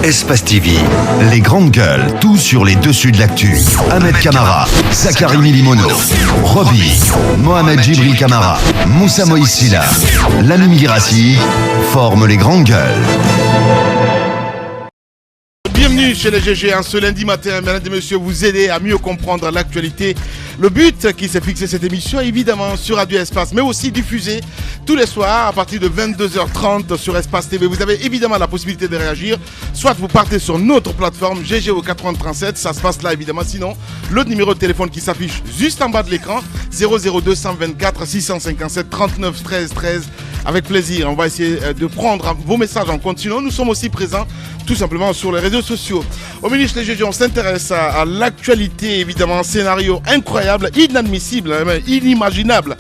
Espace TV, les grandes gueules, tout sur les dessus de l'actu. Ahmed Camara, Zachary Milimono, Roby, Mohamed Djibril Camara, Moussa Moïsila, Lamine Girassi forment les grandes gueules. Bienvenue chez les GG, ce lundi matin, mesdames et messieurs, vous aider à mieux comprendre l'actualité. Le but qui s'est fixé cette émission, évidemment, sur Radio Espace, mais aussi diffusé tous les soirs à partir de 22h30 sur Espace TV. Vous avez évidemment la possibilité de réagir. Soit vous partez sur notre plateforme GG au 8037, ça se passe là évidemment. Sinon, le numéro de téléphone qui s'affiche juste en bas de l'écran, 00224 657 39 13 13. Avec plaisir, on va essayer de prendre vos messages en continuant. Nous sommes aussi présents tout simplement sur les réseaux sociaux. Au ministre des GG, on s'intéresse à l'actualité, évidemment, scénario incroyable, inadmissible, inimaginable.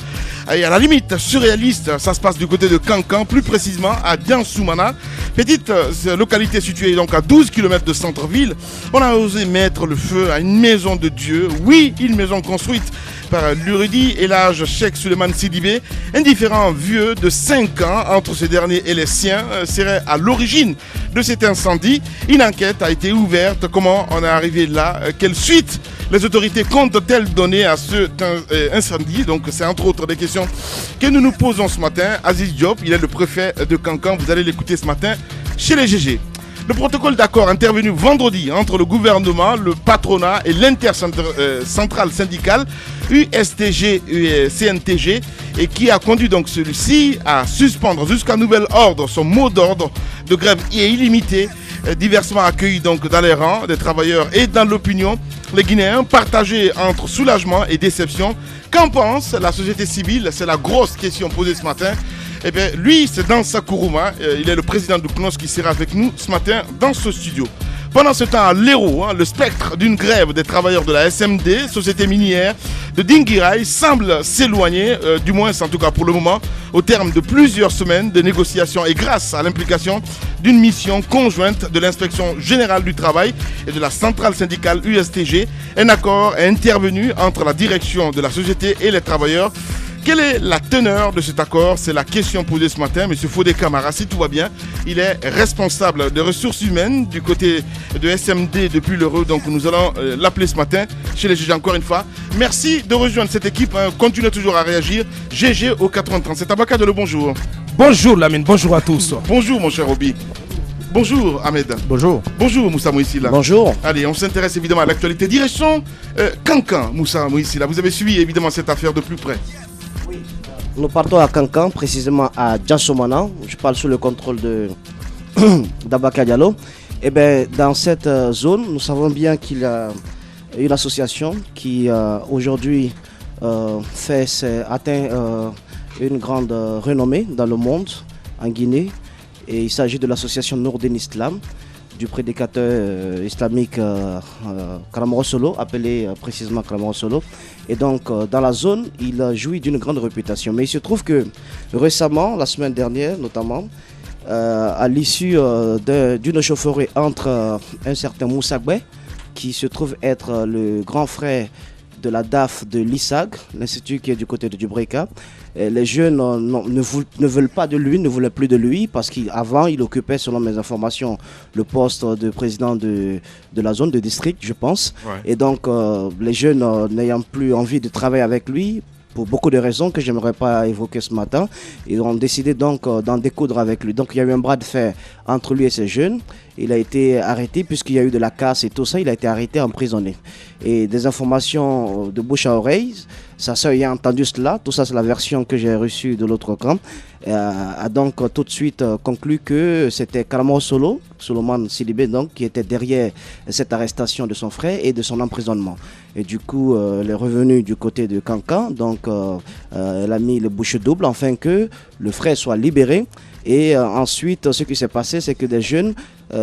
Et à la limite surréaliste, ça se passe du côté de Kankan, plus précisément à Diansoumana, petite localité située donc à 12 km de centre-ville. On a osé mettre le feu à une maison de Dieu, oui, une maison construite par l'Uridi et l'âge Cheikh Suleiman Sidibé. Un différent vieux de 5 ans entre ce dernier et les siens serait à l'origine de cet incendie. Une enquête a été ouverte. Comment on est arrivé là? Quelle suite les autorités comptent-elles donner à ce incendie? Donc c'est entre autres des questions que nous nous posons ce matin. Aziz Diop, il est le préfet de Kankan. Vous allez l'écouter ce matin chez les GG. Le protocole d'accord intervenu vendredi entre le gouvernement, le patronat et l'intercentrale syndicale USTG et CNTG et qui a conduit donc celui-ci à suspendre jusqu'à nouvel ordre son mot d'ordre de grève illimitée, diversement accueilli donc dans les rangs des travailleurs et dans l'opinion. Les Guinéens partagés entre soulagement et déception. Qu'en pense la société civile? C'est la grosse question posée ce matin. Eh bien, lui, c'est Dansa Kourouma, il est le président du CNOS qui sera avec nous ce matin dans ce studio. Pendant ce temps, à l'Hérault, le spectre d'une grève des travailleurs de la SMD, société minière de Dinguiraï, semble s'éloigner, du moins en tout cas pour le moment, au terme de plusieurs semaines de négociations et grâce à l'implication d'une mission conjointe de l'inspection générale du travail et de la centrale syndicale USTG. Un accord est intervenu entre la direction de la société et les travailleurs. Quelle est la teneur de cet accord? C'est la question posée ce matin. Monsieur Fodé Camara, si tout va bien, il est responsable des ressources humaines du côté de SMD depuis l'Heureux. Donc nous allons l'appeler ce matin chez les GG encore une fois. Merci de rejoindre cette équipe. Continuez toujours à réagir. GG au 8037. Abakad, le bonjour. Bonjour Lamine, bonjour à tous. Bonjour mon cher Roby. Bonjour Ahmed. Bonjour. Bonjour Moussa Moïsila. Bonjour. Allez, on s'intéresse évidemment à l'actualité. Direction Kankan, Moussa Moïsila. Vous avez suivi évidemment cette affaire de plus près. Nous partons à Kankan, précisément à Diansoumana. Je parle sous le contrôle d'Abaka Diallo. Et bien, dans cette zone, nous savons bien qu'il y a une association qui aujourd'hui atteint une grande renommée dans le monde, en Guinée. Et il s'agit de l'association Nourdin Islam, du prédicateur islamique Karamoro Solo, appelé précisément Karamoro Solo. Et donc, dans la zone, il jouit d'une grande réputation. Mais il se trouve que récemment, la semaine dernière notamment, à l'issue d'une chaufferie entre un certain Moussa Gbé, qui se trouve être le grand frère de la DAF de l'ISAG, l'institut qui est du côté de Dubreka. Les jeunes ne veulent pas de lui, ne voulaient plus de lui parce qu'avant il occupait, selon mes informations, le poste de président de la zone de district, je pense. Ouais. Et donc les jeunes n'ayant plus envie de travailler avec lui, pour beaucoup de raisons que je n'aimerais pas évoquer ce matin, ils ont décidé donc d'en découdre avec lui. Donc il y a eu un bras de fer entre lui et ces jeunes. Il a été arrêté puisqu'il y a eu de la casse et tout ça. Il a été arrêté, emprisonné. Et des informations de bouche à oreille, sa soeur ayant entendu cela, tout ça c'est la version que j'ai reçue de l'autre camp, a donc tout de suite conclu que c'était Karamoro Solo, Suleiman Sidibé donc, qui était derrière cette arrestation de son frère et de son emprisonnement. Et du coup, elle est revenue du côté de Kankan, donc elle a mis le bouche double afin que le frère soit libéré. Et ensuite, ce qui s'est passé, c'est que des jeunes,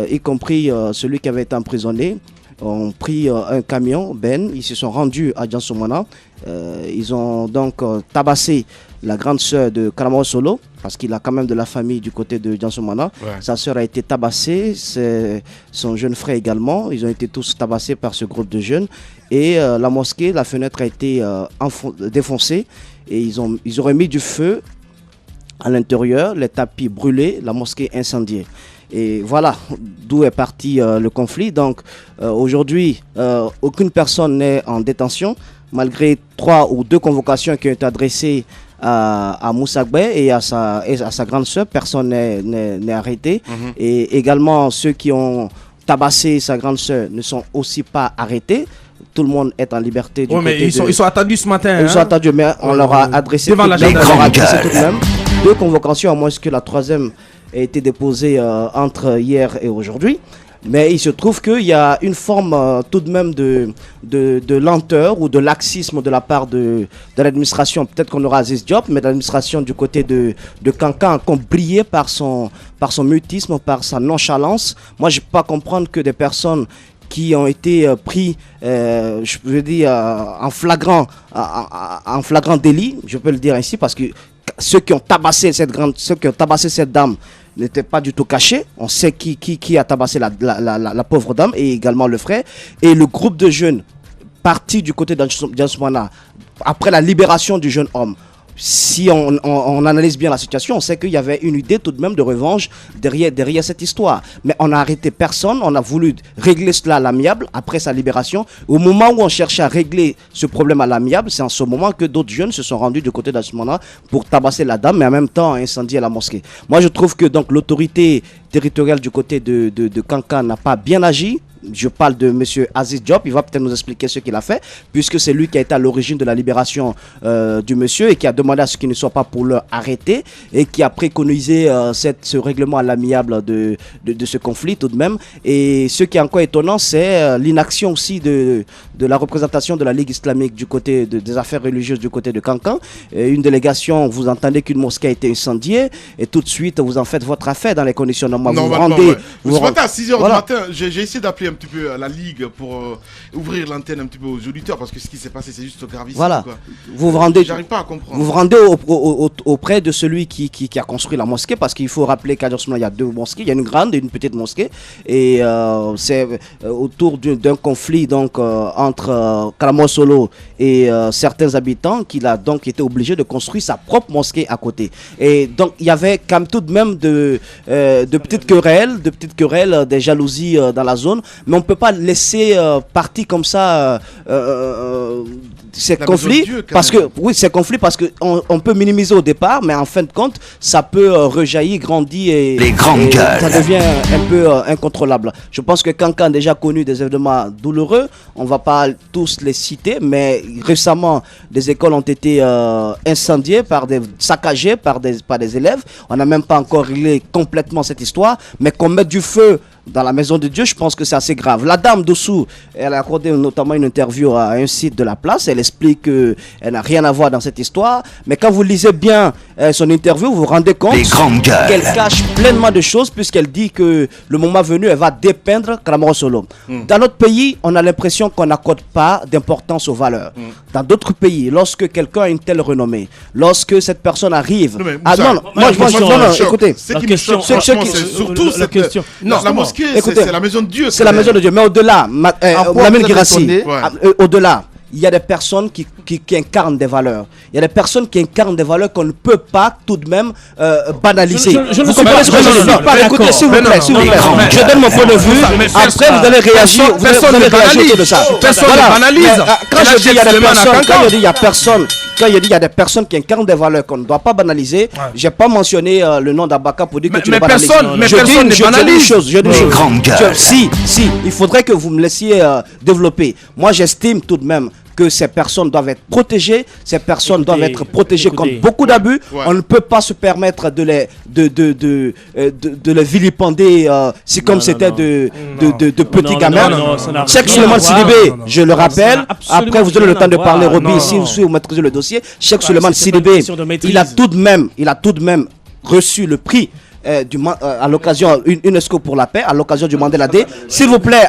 y compris celui qui avait été emprisonné, ont pris un camion, ils se sont rendus à Diansoumana. Ils ont donc tabassé la grande sœur de Karamoro Solo, parce qu'il a quand même de la famille du côté de Diansoumana. Ouais. Sa sœur a été tabassée, son jeune frère également. Ils ont été tous tabassés par ce groupe de jeunes. Et la mosquée, la fenêtre a été défoncée. Et ils auraient mis du feu à l'intérieur, les tapis brûlés, la mosquée incendiée. Et voilà d'où est parti le conflit. Donc aujourd'hui, aucune personne n'est en détention, malgré 3 ou 2 convocations qui ont été adressées à Moussa Gbe et à sa grande sœur. Personne n'est arrêté. Et également, ceux qui ont tabassé sa grande sœur ne sont aussi pas arrêtés. Tout le monde est en liberté. Mais ils sont attendus ce matin. Ils sont attendus, mais on leur a adressé tout de même 2 convocations, à moins que la 3e ait été déposée entre hier et aujourd'hui. Mais il se trouve qu'il y a une forme tout de même de lenteur ou de laxisme de la part de l'administration. Peut-être qu'on aura Aziz Diop, mais l'administration du côté de Kankan a encore brillé par son mutisme, par sa nonchalance. Moi, je ne peux pas comprendre que des personnes qui ont été pris, je veux dire, en flagrant délit, je peux le dire ainsi, parce que ceux qui ont tabassé cette dame n'étaient pas du tout cachés. On sait qui a tabassé la pauvre dame et également le frère. Et le groupe de jeunes partis du côté d'Ansoumana, après la libération du jeune homme, si on analyse bien la situation, on sait qu'il y avait une idée tout de même de revanche derrière cette histoire. Mais on n'a arrêté personne, on a voulu régler cela à l'amiable après sa libération. Au moment où on cherchait à régler ce problème à l'amiable, c'est en ce moment que d'autres jeunes se sont rendus du côté d'Asmana pour tabasser la dame, mais en même temps incendier la mosquée. Moi, je trouve que donc l'autorité territoriale du côté de Kankan n'a pas bien agi. Je parle de M. Aziz Diop, il va peut-être nous expliquer ce qu'il a fait, puisque c'est lui qui a été à l'origine de la libération du monsieur et qui a demandé à ce qu'il ne soit pas pour l'heure arrêté et qui a préconisé ce règlement à l'amiable de ce conflit tout de même. Et ce qui est encore étonnant, c'est l'inaction aussi de la représentation de la Ligue islamique du côté des affaires religieuses du côté de Kankan. Une délégation, vous entendez qu'une mosquée a été incendiée et tout de suite vous en faites votre affaire dans les conditions normales. Vous rendez... Ce matin à 6h du matin, j'ai essayé d'appeler un petit peu la Ligue pour ouvrir l'antenne un petit peu aux auditeurs parce que ce qui s'est passé c'est juste gravissime. Voilà. Quoi. J'arrive pas à comprendre. Vous vous rendez auprès de celui qui a construit la mosquée, parce qu'il faut rappeler qu'à Djosmona il y a 2 mosquées, il y a une grande et une petite mosquée, et c'est autour d'un conflit donc entre Karamosolo et certains habitants qu'il a donc été obligé de construire sa propre mosquée à côté. Et donc il y avait quand même tout de même de petites querelles, des jalousies dans la zone, mais on ne peut pas laisser partir comme ça ces conflits, parce que on peut minimiser au départ, mais en fin de compte ça peut rejaillir, grandir et ça devient un peu incontrôlable. Je pense que Kankan a déjà connu des événements douloureux, on ne va pas tous les citer, mais récemment des écoles ont été incendiées, saccagées par des élèves. On n'a même pas encore réglé complètement cette histoire, mais qu'on mette du feu dans la maison de Dieu, je pense que c'est assez grave. La dame dessous, elle a accordé notamment une interview à un site de la place. Elle explique qu'elle n'a rien à voir dans cette histoire. Mais quand vous lisez bien son interview, vous vous rendez compte qu'elle cache pleinement de choses, puisqu'elle dit que le moment venu, elle va dépeindre Karamorosolo. Dans notre pays, on a l'impression qu'on n'accorde pas d'importance aux valeurs. Dans d'autres pays, lorsque quelqu'un a une telle renommée, lorsque cette personne arrive... Écoutez. La question, c'est surtout la question. Non, la mosquée, c'est la maison de Dieu. C'est la maison de Dieu. Mais au-delà, Lamine Girassi, au-delà, il y a des personnes qui incarnent des valeurs. Il y a des personnes qui incarnent des valeurs qu'on ne peut pas tout de même banaliser. Vous comprenez ce que je dis? Non, écoutez, s'il vous plaît. Je donne mon point de vue. Après, vous allez réagir. Personne ne banalise de ça. Personne ne banalise. Quand je dis il y a des personnes, quand je dis il y a personne, quand il y a des personnes qui incarnent des valeurs qu'on ne doit pas banaliser, je n'ai pas mentionné le nom d'Abaka pour dire que tu ne banalises. Mais personne ne banalise. Je dis une chose. Si, il faudrait que vous me laissiez développer. Moi, j'estime tout de même que ces personnes doivent être protégées, contre beaucoup d'abus. On ne peut pas se permettre de les vilipender si comme c'était de petits gamins. Cheikh Souleymane Sidibé, je le rappelle, après vous aurez le temps de parler, Roby, si vous maîtrisez le dossier, Cheikh Souleymane Sidibé, il a tout de même reçu le prix à l'occasion UNESCO pour la paix, à l'occasion du Mandela Day. S'il vous plaît,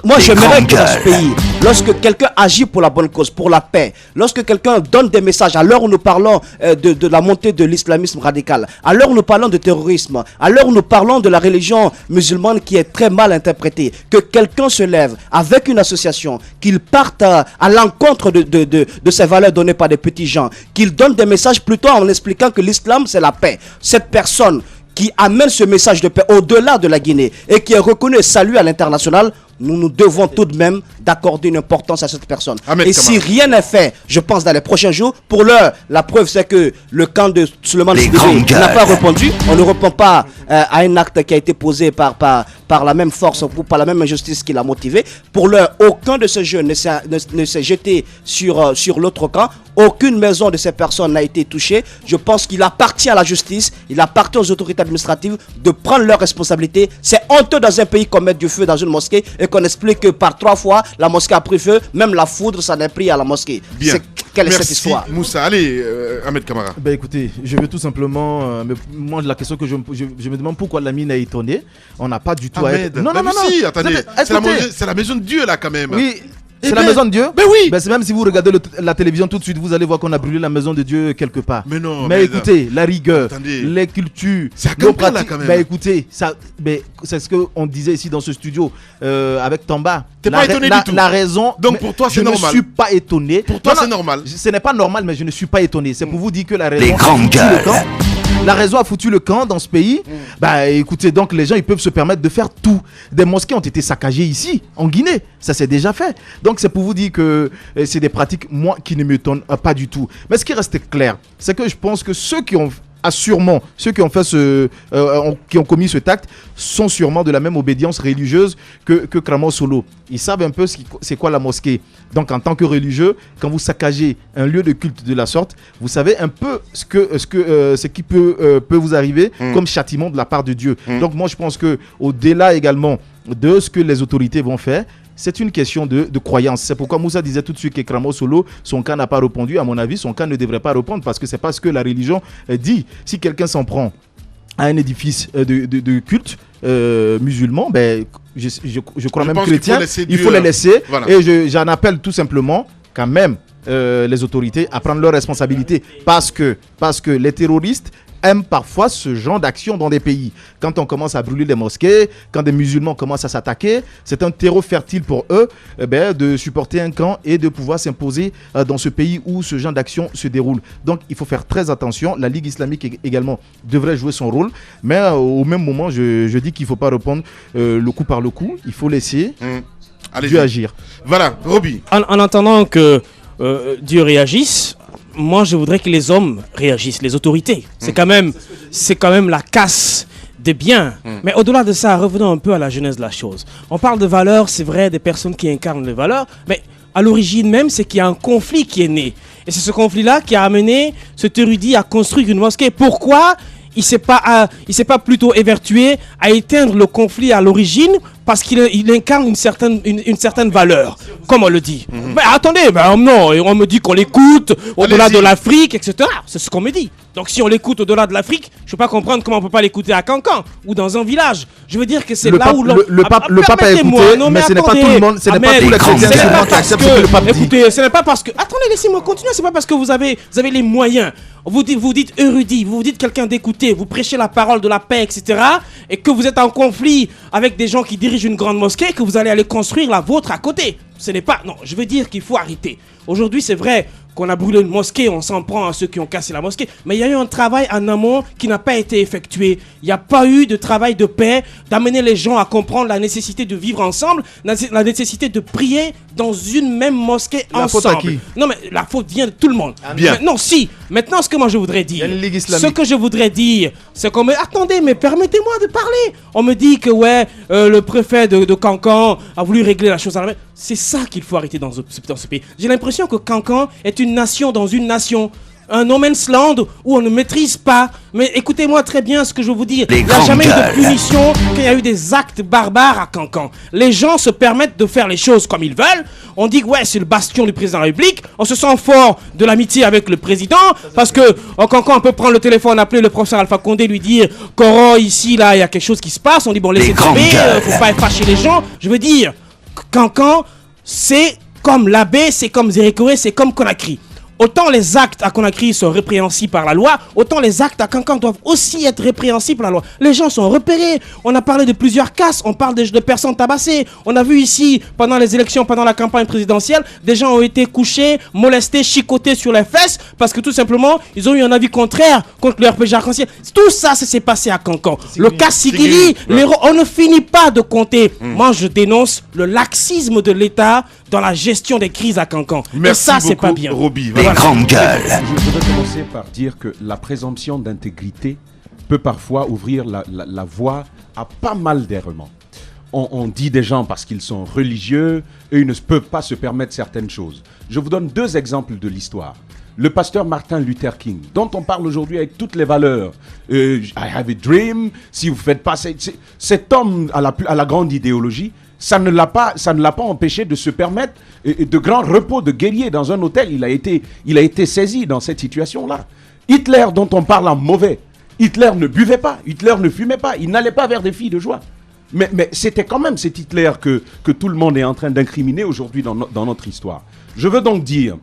moi j'aimerais que dans ce pays, lorsque quelqu'un agit pour la bonne cause, pour la paix, lorsque quelqu'un donne des messages, à l'heure où nous parlons de la montée de l'islamisme radical, à l'heure où nous parlons de terrorisme, à l'heure où nous parlons de la religion musulmane qui est très mal interprétée, que quelqu'un se lève avec une association, qu'il parte à l'encontre de ces valeurs données par des petits gens, qu'il donne des messages plutôt en expliquant que l'islam c'est la paix. Cette personne qui amène ce message de paix au-delà de la Guinée et qui est reconnu et salué à l'international, nous devons tout de même d'accorder une importance à cette personne. Ahmed et Kamara. si rien n'est fait, je pense dans les prochains jours, pour l'heure, la preuve c'est que le camp de Souleymane Sidibé n'a pas répondu. On ne répond pas à un acte qui a été posé par la même force ou par la même injustice qui l'a motivé. Pour l'heure, aucun de ces jeunes ne s'est jeté sur l'autre camp. Aucune maison de ces personnes n'a été touchée. Je pense qu'il appartient à la justice, il appartient aux autorités administratives de prendre leurs responsabilités. C'est honteux dans un pays qu'on mette du feu dans une mosquée et qu'on explique que par 3 fois la mosquée a pris feu, même la foudre s'en est pris à la mosquée. Bien. Quelle est Merci, cette histoire? Moussa, allez, Ahmed Kamara. Ben écoutez, je veux tout simplement. Moi, la question que je me demande pourquoi Lamine est étonné. On n'a pas du tout à Ahmed, être. Non. Si, attendez, Écoutez. c'est la maison de Dieu là quand même. Oui. Eh C'est ben, la maison de Dieu. Ben oui. Ben c'est même si vous regardez la télévision tout de suite, vous allez voir qu'on a brûlé la maison de Dieu quelque part. Mais non. Mais écoutez, la rigueur, Attendez. les cultures, C'est à nos Cancan, là, pratiques. quand même. Ben écoutez, c'est ce qu'on disait ici dans ce studio avec Tamba. T'es pas étonné du tout. La raison. Donc pour toi, c'est normal. Je ne suis pas étonné. Pour toi, Non, c'est normal. Ce n'est pas normal, mais je ne suis pas étonné. C'est pour vous dire que la raison. Les grandes gueules. La raison a foutu le camp dans ce pays. Bah écoutez, donc les gens ils peuvent se permettre de faire tout. Des mosquées ont été saccagées ici, en Guinée. Ça s'est déjà fait. Donc c'est pour vous dire que c'est des pratiques, moi, qui ne m'étonnent pas du tout. Mais ce qui reste clair, c'est que je pense que ceux qui ont qui ont commis cet acte sont sûrement de la même obédience religieuse que Kramo Solo. Ils savent un peu c'est quoi la mosquée. Donc en tant que religieux, quand vous saccagez un lieu de culte de la sorte, vous savez un peu ce qui peut vous arriver comme châtiment de la part de Dieu. Donc moi je pense que au-delà également de ce que les autorités vont faire, c'est une question de croyance. C'est pourquoi Moussa disait tout de suite que Kramo Solo, son cas n'a pas répondu. À mon avis, son cas ne devrait pas répondre parce que c'est pas ce que la religion dit. Si quelqu'un s'en prend à un édifice de culte musulman, ben, je crois même chrétien, il faut les laisser. Voilà. Et j'en appelle tout simplement quand même les autorités à prendre leurs responsabilités parce que les terroristes aiment parfois ce genre d'action dans des pays. Quand on commence à brûler les mosquées, quand des musulmans commencent à s'attaquer, c'est un terreau fertile pour eux de supporter un camp et de pouvoir s'imposer dans ce pays où ce genre d'action se déroule. Donc il faut faire très attention. La Ligue islamique également devrait jouer son rôle, mais au même moment, je dis qu'il ne faut pas répondre le coup par le coup. Il faut laisser Dieu agir. Voilà, Roby. En attendant que Dieu réagisse, moi je voudrais que les hommes réagissent, les autorités. C'est quand même la casse des biens. Mais au-delà de ça, revenons un peu à la genèse de la chose. On parle de valeurs, c'est vrai, des personnes qui incarnent les valeurs, mais à l'origine même, c'est qu'il y a un conflit qui est né. Et c'est ce conflit-là qui a amené cet érudit à construire une mosquée. Pourquoi il s'est pas plutôt évertué à éteindre le conflit à l'origine parce qu'il incarne une certaine valeur, comme on le dit. Mais attendez, non, on me dit qu'on l'écoute au-delà de l'Afrique, etc. C'est ce qu'on me dit. Donc si on l'écoute au-delà de l'Afrique, je peux pas comprendre comment on peut pas l'écouter à Cancan ou dans un village. Je veux dire que c'est là où le pape a écouté, mais ce n'est pas tout le monde, ce n'est pas tous les chrétiens musulmans qui acceptent ce que le pape dit. Écoutez, ce n'est pas parce que... Attendez, laissez-moi continuer. C'est pas parce que vous avez les moyens. Vous dites érudit, vous dites quelqu'un d'écouter, vous prêchez la parole de la paix, etc. Et que vous êtes en conflit avec des gens qui dirigent une grande mosquée, que vous allez aller construire la vôtre à côté. Ce n'est pas... Non, je veux dire qu'il faut arrêter. Aujourd'hui, c'est vrai qu'on a brûlé une mosquée, on s'en prend à ceux qui ont cassé la mosquée, mais il y a eu un travail en amont qui n'a pas été effectué. Il n'y a pas eu de travail de paix, d'amener les gens à comprendre la nécessité de vivre ensemble, la nécessité de prier dans une même mosquée ensemble. La faute à qui ? Non, mais la faute vient de tout le monde. Bien. Non, si. Maintenant, ce que moi je voudrais dire, Il y a une ligue islamique. ce que je voudrais dire, c'est qu'on me... Attendez, mais permettez-moi de parler. On me dit que, le préfet de Cancan a voulu régler la chose à la main. C'est ça qu'il faut arrêter dans ce pays. J'ai l'impression que Cancan est une nation dans une nation. Un no man's land où on ne maîtrise pas. Mais écoutez-moi très bien ce que je veux vous dire. Il n'y a jamais eu de punition quand il y a eu des actes barbares à Cancan. Les gens se permettent de faire les choses comme ils veulent. On dit que c'est le bastion du président de la République. On se sent fort de l'amitié avec le président. Parce que en Cancan, on peut prendre le téléphone, appeler le professeur Alpha Condé, lui dire Coro, ici, là, il y a quelque chose qui se passe. On dit laissez tomber, faut pas fâcher les gens. Je veux dire, Cancan, c'est comme l'Abbé, c'est comme Zérékoré, c'est comme Conakry. autant les actes à Conakry sont répréhensibles par la loi, autant les actes à Kankan doivent aussi être répréhensibles par la loi. Les gens sont repérés. On a parlé de plusieurs casses, on parle de personnes tabassées. On a vu ici, pendant les élections, pendant la campagne présidentielle, des gens ont été couchés, molestés, chicotés sur les fesses parce que tout simplement, ils ont eu un avis contraire contre le RPG Arc-en-Ciel. Tout ça, ça s'est passé à Kankan. Le cas Sikiri, on ne finit pas de compter. Moi, je dénonce le laxisme de l'État dans la gestion des crises à Kankan. Et ça, c'est pas bien. Roby, Les grandes gueules. Je voudrais commencer par dire que la présomption d'intégrité peut parfois ouvrir la voie à pas mal d'errements. On dit des gens parce qu'ils sont religieux et ils ne peuvent pas se permettre certaines choses. Je vous donne 2 exemples de l'histoire. Le pasteur Martin Luther King, dont on parle aujourd'hui avec toutes les valeurs. I have a dream. Si vous ne faites pas... Cet homme à la grande idéologie, ça ne l'a pas empêché de se permettre de grands repos de guerriers dans un hôtel. Il a été saisi dans cette situation-là. Hitler, dont on parle en mauvais, Hitler ne buvait pas, Hitler ne fumait pas, il n'allait pas vers des filles de joie. Mais c'était quand même cet Hitler que tout le monde est en train d'incriminer aujourd'hui dans notre histoire. Je veux donc dire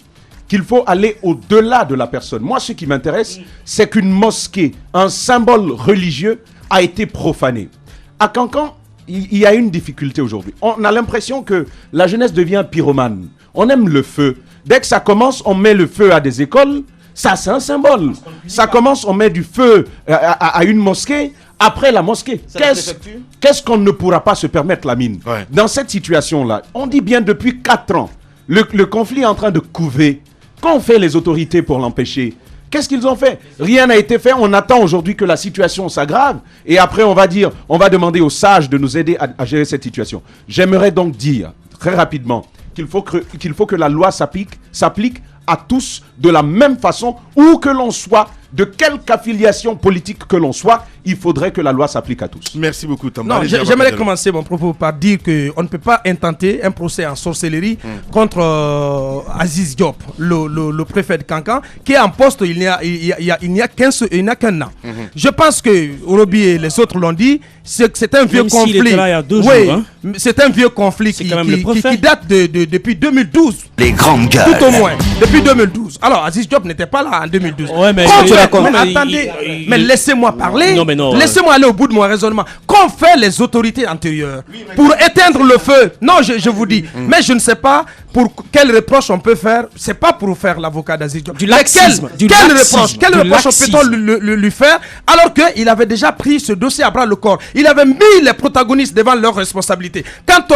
qu'il faut aller au-delà de la personne. Moi, ce qui m'intéresse, c'est qu'une mosquée, un symbole religieux, a été profané. À Kankan, il y a une difficulté aujourd'hui. On a l'impression que la jeunesse devient pyromane. On aime le feu. Dès que ça commence, on met le feu à des écoles. Ça, c'est un symbole. Ça commence, on met du feu à une mosquée. Après la mosquée, qu'est-ce qu'on ne pourra pas se permettre, la mine? Dans cette situation-là, on dit bien depuis 4 ans, le conflit est en train de couver. Qu'ont fait les autorités pour l'empêcher? Qu'est-ce qu'ils ont fait? Rien n'a été fait. On attend aujourd'hui que la situation s'aggrave. Et après, on va demander aux sages de nous aider à gérer cette situation. J'aimerais donc dire, très rapidement, qu'il faut que la loi s'applique à tous de la même façon, où que l'on soit, de quelque affiliation politique que l'on soit, il faudrait que la loi s'applique à tous. Merci beaucoup, Tamba. Non, j'aimerais commencer mon propos par dire qu'on ne peut pas intenter un procès en sorcellerie contre Aziz Diop, le préfet de Kankan, qui est en poste il n'y a qu'un an. Je pense que Roby et les autres l'ont dit, c'est un vieux conflit. Il était là il y a 2 jours, hein. C'est un vieux conflit qui date depuis 2012. Les grandes gueules. Tout au moins, depuis 2012. Alors, Aziz Diop n'était pas là en 2012. Ouais, mais attendez, mais laissez-moi parler. Non, laissez-moi aller au bout de mon raisonnement. Qu'ont fait les autorités antérieures pour éteindre le feu? Non, je vous dis. Mais je ne sais pas pour quel reproche on peut faire. C'est pas pour faire l'avocat d'Aziz Diop. Du laxisme. Quel reproche peut-on lui faire alors qu'il avait déjà pris ce dossier à bras le corps? Il avait mis les protagonistes devant leurs responsabilités. Quand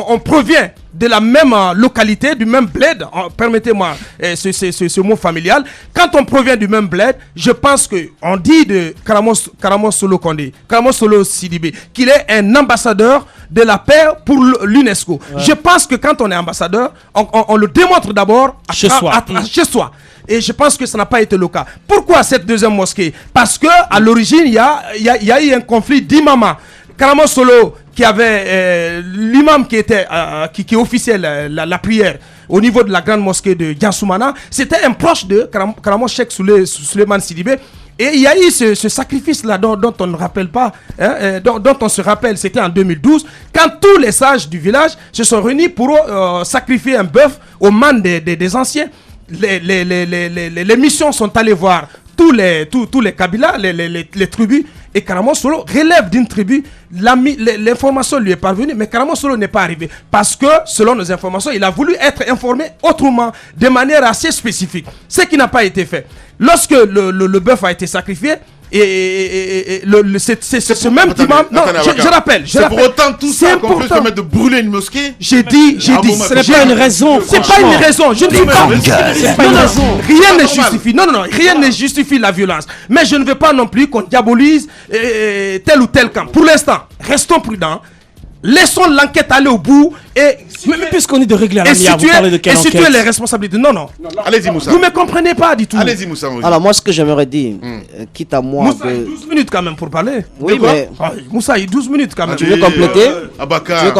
on provient de la même localité, du même bled, permettez-moi ce mot familial, quand on provient du même bled, je pense qu'on dit de Karamo Solo Kondé, Karamo Solo Sidibé, qu'il est un ambassadeur de la paix pour l'UNESCO. Ouais. Je pense que quand on est ambassadeur, on le démontre d'abord chez soi. Et je pense que ça n'a pas été le cas. Pourquoi cette deuxième mosquée? Parce que à l'origine, il y a eu un conflit d'imams. Karamo Solo, qui avait l'imam qui officiait la prière au niveau de la grande mosquée de Diansoumana, c'était un proche de Karamo Cheikh Suleiman Sidibé. Et il y a eu ce sacrifice-là dont on ne rappelle pas, dont on se rappelle, c'était en 2012, quand tous les sages du village se sont réunis pour sacrifier un bœuf au man des anciens. Les missions sont allées voir tous les Kabylas, les tribus, et Karamo Solo relève d'une tribu. L'information lui est parvenue, mais Karamo Solo n'est pas arrivé. Parce que, selon nos informations, il a voulu être informé autrement, de manière assez spécifique. Ce qui n'a pas été fait. Lorsque le bœuf a été sacrifié, c'est ce même imam. Non, je rappelle. C'est pour autant tout ça qu'on peut se permettre de brûler une mosquée. J'ai dit. Ce n'est pas une raison. C'est pas une raison. Je ne dis pas. C'est pas une raison. Rien ne justifie. Non, rien ne justifie la violence. Mais je ne veux pas non plus qu'on diabolise tel ou tel camp. Pour l'instant, restons prudents. Laissons l'enquête aller au bout et puisqu'on est de règle à l'amiable, vous parlez de quelle enquête? situer les responsabilités. Non. Allez-y, Moussa. Vous ne me comprenez pas du tout. Allez-y, Moussa. Alors moi, ce que j'aimerais dire, quitte à moi... Moussa, il y a 12 minutes quand même pour parler. Oui, mais... Moussa, il y a 12 minutes quand même. Tu veux compléter? Abaka.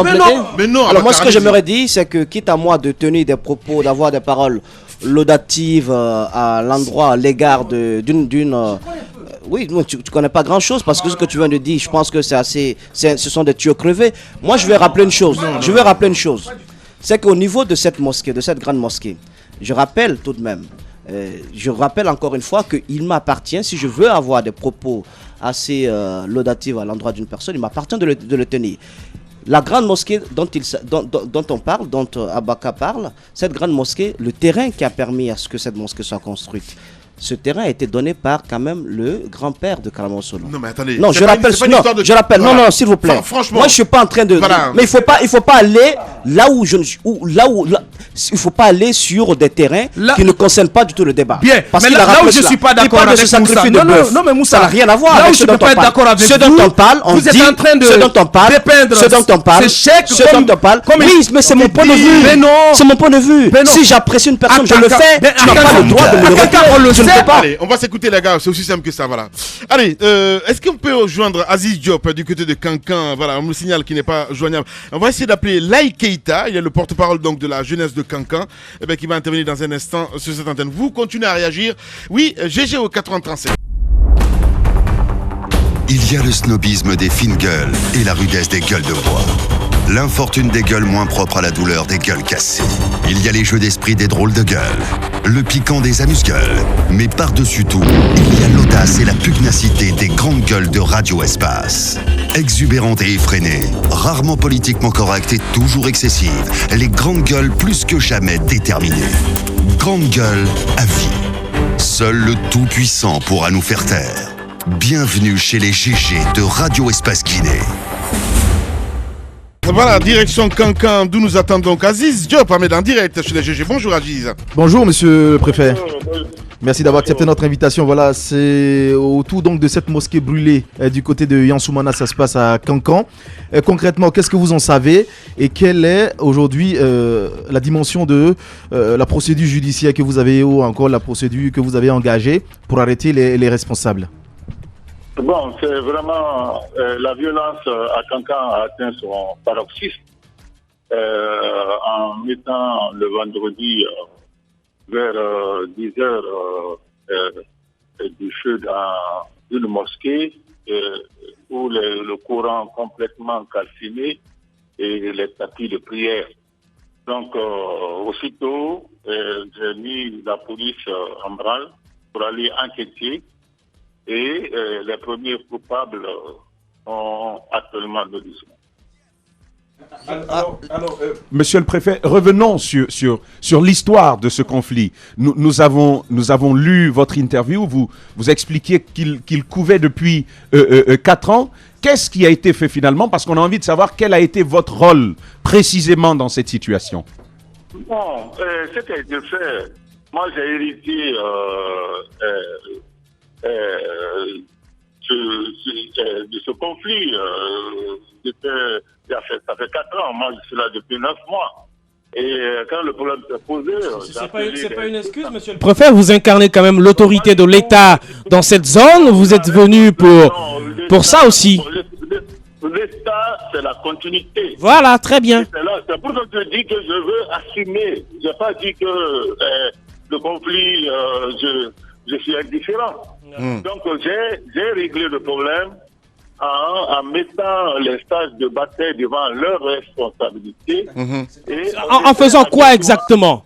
Mais non. Alors moi, ce que j'aimerais dire, c'est que quitte à moi de tenir des propos, d'avoir des paroles laudatives à l'endroit, à l'égard d'une... Oui, tu connais pas grand chose parce que ce que tu viens de dire, je pense que ce sont des tuyaux crevés. Moi, je vais rappeler une chose. C'est qu'au niveau de cette mosquée, de cette grande mosquée, je rappelle tout de même Je rappelle encore une fois qu'il m'appartient, si je veux avoir des propos assez laudatifs à l'endroit d'une personne, il m'appartient de le tenir. La grande mosquée dont on parle, dont Abaka parle, cette grande mosquée, le terrain qui a permis à ce que cette mosquée soit construite, ce terrain a été donné par quand même le grand-père de Karamo Solo. Non mais attendez. Non, je rappelle. Voilà. Non, s'il vous plaît. Franchement. Moi, je suis pas en train de. Voilà. Mais il faut pas aller là où il faut pas aller sur des terrains qui ne concernent pas du tout le débat. Bien. Parce mais qu'il là où je suis pas d'accord avec Moussa. Non, mais Moussa, ça n'a rien à voir. Là avec où je ne peux pas être d'accord avec ce dont on parle, on vous êtes en train de dépeindre ce dont on parle, oui, mais c'est mon point de vue. Mais non. C'est mon point de vue. Si j'apprécie une personne, je le fais. Tu n'as pas le droit de me le retirer. Je ne peux pas. Allez, on va s'écouter les gars, c'est aussi simple que ça, voilà. Allez, est-ce qu'on peut rejoindre Aziz Diop du côté de Cancan? Voilà, on me signale qu'il n'est pas joignable. On va essayer d'appeler Laï Keita, il est le porte-parole donc de la jeunesse de Cancan, qui va intervenir dans un instant sur cette antenne. Vous continuez à réagir. Oui, GG au 437. Il y a le snobisme des fines gueules et la rudesse des gueules de bois. L'infortune des gueules moins propres à la douleur des gueules cassées. Il y a les jeux d'esprit des drôles de gueules, le piquant des amuse-gueules. Mais par-dessus tout, il y a l'audace et la pugnacité des grandes gueules de Radio Espace. Exubérantes et effrénées, rarement politiquement correctes et toujours excessives, les grandes gueules plus que jamais déterminées. Grandes gueules à vie. Seul le Tout-Puissant pourra nous faire taire. Bienvenue chez les GG de Radio Espace Guinée. Voilà, direction Cancan, d'où nous attend donc Aziz Diop, en direct chez les GG. Bonjour Aziz. Bonjour monsieur le préfet. Merci d'avoir accepté notre invitation. Voilà, c'est autour donc de cette mosquée brûlée du côté de Yansoumana, ça se passe à Cancan. Concrètement, qu'est-ce que vous en savez et quelle est aujourd'hui la dimension de la procédure judiciaire que vous avez ou encore la procédure que vous avez engagée pour arrêter les responsables? Bon, c'est vraiment la violence à Cancan a atteint son paroxysme en mettant le vendredi vers 10h du feu dans une mosquée où le courant complètement calciné et les tapis de prière. Donc, aussitôt, j'ai mis la police en branle pour aller enquêter. Et les premiers coupables ont actuellement le jugement. Monsieur le préfet, revenons sur l'histoire de ce conflit. Nous avons lu votre interview, vous expliquiez qu'il couvait depuis 4 ans. Qu'est-ce qui a été fait finalement? Parce qu'on a envie de savoir quel a été votre rôle précisément dans cette situation. Bon, ce qui a été fait, moi j'ai hérité de ce conflit. Ça fait 4 ans, moi je suis là depuis 9 mois. Et quand le problème s'est posé... C'est pas une excuse, monsieur le préfet, vous incarnez quand même l'autorité de l'État dans cette zone, vous êtes venu pour ça aussi. L'État, c'est la continuité. Voilà, très bien. C'est pour ça que je dis que je veux assumer. Je n'ai pas dit que le conflit, je suis indifférent. Donc j'ai réglé le problème en mettant les stages de bataille devant leurs responsabilités. Et en faisant quoi exactement?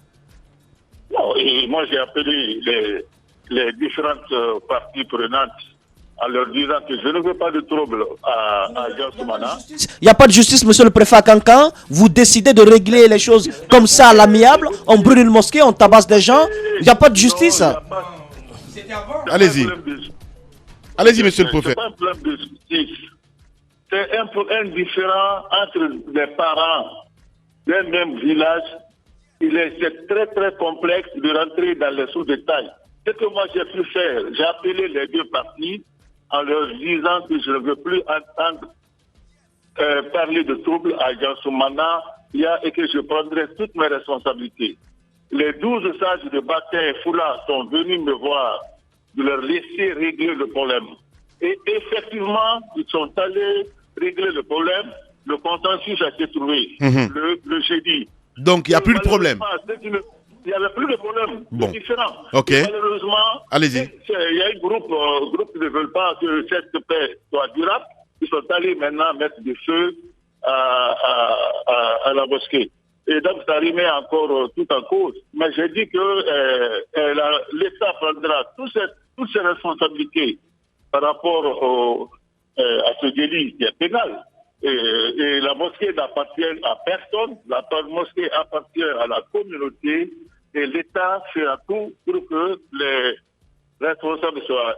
Et moi j'ai appelé les différentes parties prenantes en leur disant que je ne veux pas de trouble à Yansoumana. Il n'y a pas de justice, monsieur le préfet à Cancan. Vous décidez de régler les choses comme ça à l'amiable. On brûle une mosquée, on tabasse des gens. Il n'y a pas de justice. Allez-y. Allez-y, monsieur le préfet. C'est pas un problème de justice. C'est un différend entre les parents d'un même village. C'est très très complexe de rentrer dans les sous-détails. Ce que moi j'ai pu faire, j'ai appelé les deux parties en leur disant que je ne veux plus entendre parler de troubles à Yansoumana et que je prendrai toutes mes responsabilités. Les 12 sages de Batin et Foula sont venus me voir, de leur laisser régler le problème. Et effectivement, ils sont allés régler le problème. Le consensus a été trouvé le jeudi. Donc, il n'y a plus de problème. Il n'y avait plus de problème. Bon. C'est différent. Ok. Malheureusement, allez-y. Il y a un groupe qui ne veulent pas que cette paix soit durable. Ils sont allés maintenant mettre du feu à la mosquée. Et donc, ça remet encore tout en cause. Mais j'ai dit que l'État prendra toutes ses responsabilités par rapport à ce délit qui est pénal. Et la mosquée n'appartient à personne, la mosquée appartient à la communauté et l'État fera tout pour que les responsables soient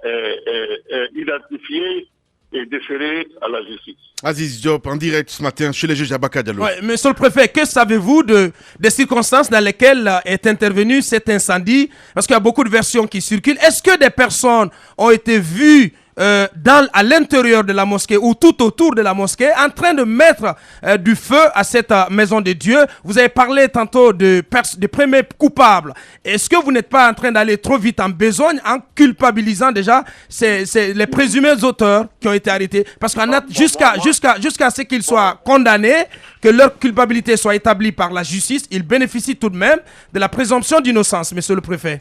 identifiés et déférés à la justice. Aziz Diop, en direct ce matin chez les juges Abaka Diallo. Ouais, monsieur le préfet, que savez-vous des circonstances dans lesquelles est intervenu cet incendie? Parce qu'il y a beaucoup de versions qui circulent. Est-ce que des personnes ont été vues à l'intérieur de la mosquée ou tout autour de la mosquée en train de mettre du feu à cette maison de Dieu? Vous avez parlé tantôt de premiers coupables. Est-ce que vous n'êtes pas en train d'aller trop vite en besogne en culpabilisant déjà les présumés auteurs qui ont été arrêtés? Parce qu'on a jusqu'à ce qu'ils soient condamnés, que leur culpabilité soit établie par la justice, ils bénéficient tout de même de la présomption d'innocence, monsieur le préfet.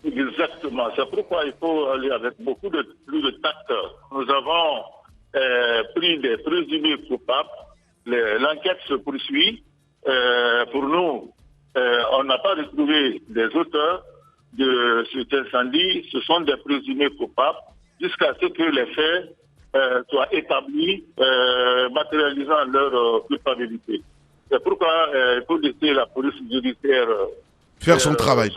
Exactement. C'est pourquoi il faut aller avec beaucoup plus de tact. Nous avons pris des présumés coupables. L'enquête se poursuit. Pour nous, on n'a pas retrouvé des auteurs de cet incendie. Ce sont des présumés coupables jusqu'à ce que les faits soient établis, matérialisant leur culpabilité. C'est pourquoi il faut laisser la police judiciaire faire son travail.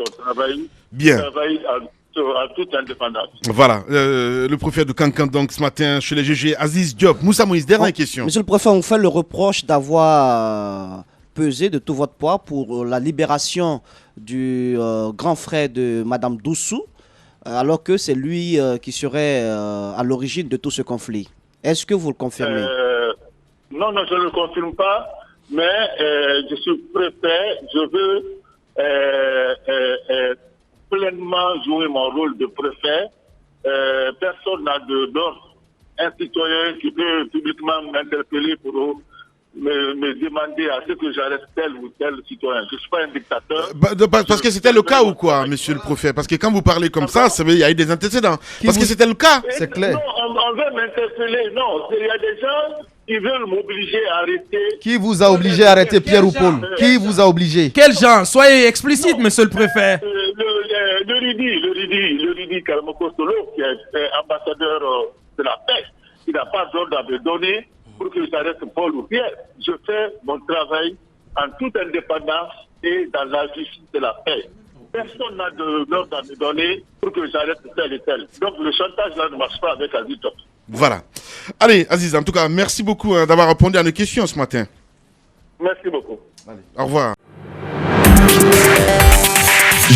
Bien. À toute indépendance. Voilà, le préfet de Kankan, donc ce matin chez les GG, Aziz Diop. Moussa Moïse, dernière question. Monsieur le préfet, on fait le reproche d'avoir pesé de tout votre poids pour la libération du grand frère de Madame Doussou, alors que c'est lui qui serait à l'origine de tout ce conflit. Est-ce que vous le confirmez? Non, je ne le confirme pas, mais je suis préfet, je veux pleinement jouer mon rôle de préfet. Personne n'a d'ordre. Un citoyen qui peut publiquement m'interpeller pour me demander à ce que j'arrête tel ou tel citoyen. Je ne suis pas un dictateur. Parce que c'était le cas ou quoi, monsieur le préfet? Parce que quand vous parlez comme ça, il y a eu des antécédents. Parce que c'était le cas. C'est clair. Non, on veut m'interpeller. Non, il y a des gens qui veulent m'obliger à arrêter. Qui vous a obligé à arrêter, Pierre ou Paul? Qui vous a obligé? Quels gens? Soyez explicite, monsieur le préfet. Le Ridi Karamoko Solo, qui est ambassadeur de la paix, il n'a pas d'ordre à me donner pour que j'arrête Paul ou Pierre. Je fais mon travail en toute indépendance et dans la justice de la paix. Personne n'a d'ordre à me donner pour que j'arrête tel et tel. Donc le chantage là ne marche pas avec Aziz Diop. Voilà. Allez, Aziz, en tout cas, merci beaucoup d'avoir répondu à nos questions ce matin. Merci beaucoup. Allez, au revoir.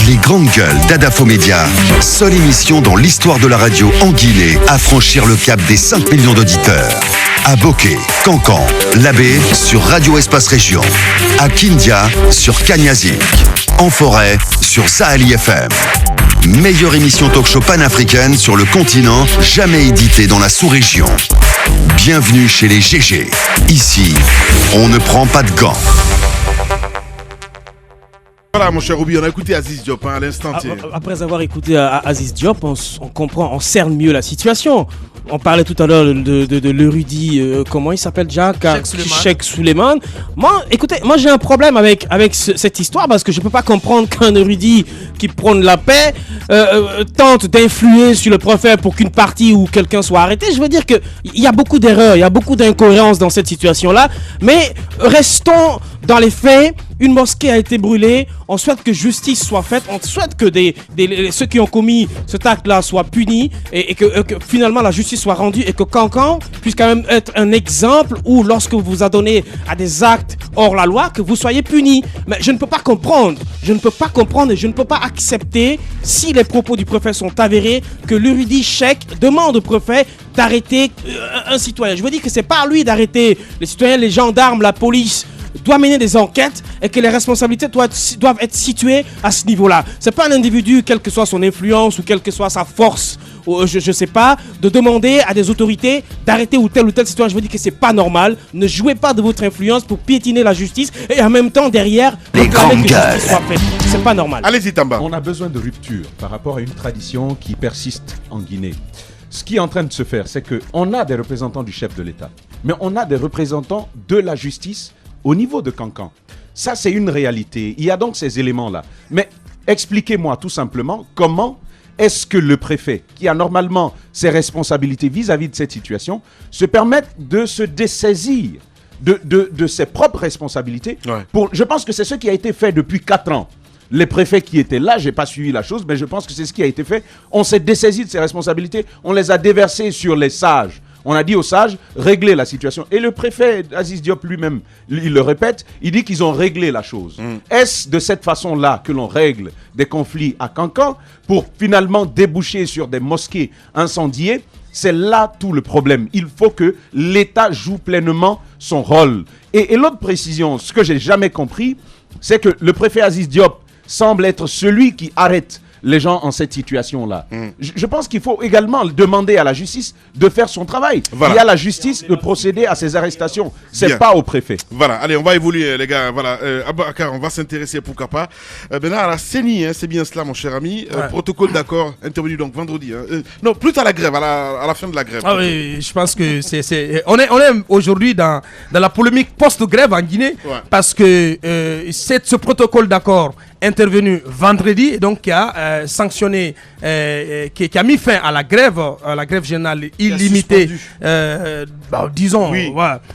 Les grandes gueules d'Adafo Média, seule émission dans l'histoire de la radio en Guinée à franchir le cap des 5 millions d'auditeurs. À Bokeh, Kankan, Labé sur Radio Espace Région. À Kindia sur Kanyazik. En forêt sur Saheli FM. Meilleure émission talk-show panafricaine sur le continent, jamais éditée dans la sous-région. Bienvenue chez les GG. Ici, on ne prend pas de gants. Voilà mon cher Ruby, on a écouté Aziz Diop à l'instant. Après avoir écouté Aziz Diop, on comprend, on cerne mieux la situation. On parlait tout à l'heure de l'érudit, comment il s'appelle déjà? Cheikh Souleiman. Moi, écoutez, j'ai un problème avec cette histoire parce que je ne peux pas comprendre qu'un érudit qui prône la paix tente d'influer sur le prophète pour qu'une partie ou quelqu'un soit arrêté. Je veux dire qu'il y a beaucoup d'erreurs, il y a beaucoup d'incohérences dans cette situation-là. Mais restons dans les faits. Une mosquée a été brûlée. On souhaite que justice soit faite. On souhaite que ceux qui ont commis cet acte-là soient punis et que finalement la justice soit rendue et que Kankan puisse quand même être un exemple où lorsque vous vous adonnez à des actes hors la loi, que vous soyez punis. Mais je ne peux pas comprendre. Je ne peux pas comprendre et je ne peux pas accepter, si les propos du préfet sont avérés, que l'érudit Cheikh demande au préfet d'arrêter un citoyen. Je veux dire que c'est pas à lui d'arrêter les citoyens, les gendarmes, la police doit mener des enquêtes et que les responsabilités doivent être situées à ce niveau-là. C'est pas un individu, quelle que soit son influence ou quelle que soit sa force, ou je sais pas, de demander à des autorités d'arrêter ou tel citoyen. Je veux dire que c'est pas normal. Ne jouez pas de votre influence pour piétiner la justice et en même temps derrière les grandes gueules. C'est pas normal. Allez-y Tamba. On a besoin de rupture par rapport à une tradition qui persiste en Guinée. Ce qui est en train de se faire, c'est qu'on a des représentants du chef de l'État, mais on a des représentants de la justice au niveau de Kankan. Ça, c'est une réalité. Il y a donc ces éléments-là. Mais expliquez-moi tout simplement comment est-ce que le préfet, qui a normalement ses responsabilités vis-à-vis de cette situation, se permet de se dessaisir de ses propres responsabilités. Je pense que c'est ce qui a été fait depuis 4 ans. Les préfets qui étaient là, je n'ai pas suivi la chose, mais je pense que c'est ce qui a été fait. On s'est dessaisi de ses responsabilités, on les a déversées sur les sages. On a dit aux sages, réglez la situation. Et le préfet Aziz Diop lui-même, il le répète, il dit qu'ils ont réglé la chose. Est-ce de cette façon-là que l'on règle des conflits à Cancan pour finalement déboucher sur des mosquées incendiées? C'est là tout le problème. Il faut que l'État joue pleinement son rôle. Et l'autre précision, ce que j'ai jamais compris, c'est que le préfet Aziz Diop semble être celui qui arrête les gens en cette situation-là. Je pense qu'il faut également demander à la justice de faire son travail. Voilà. Il y a la justice de procéder à ces arrestations. C'est pas au préfet. Voilà, allez, on va évoluer, les gars. Voilà, Abakar, on va s'intéresser, pourquoi pas. Maintenant, à la CENI, c'est bien cela, mon cher ami. Protocole d'accord, intervenu donc vendredi. Non, plus à la grève, à la fin de la grève. Ah oui, je pense que on est aujourd'hui dans la polémique post-grève en Guinée, parce que ce protocole d'accord intervenu vendredi, donc qui a sanctionné, qui a mis fin à la grève générale illimitée, disons,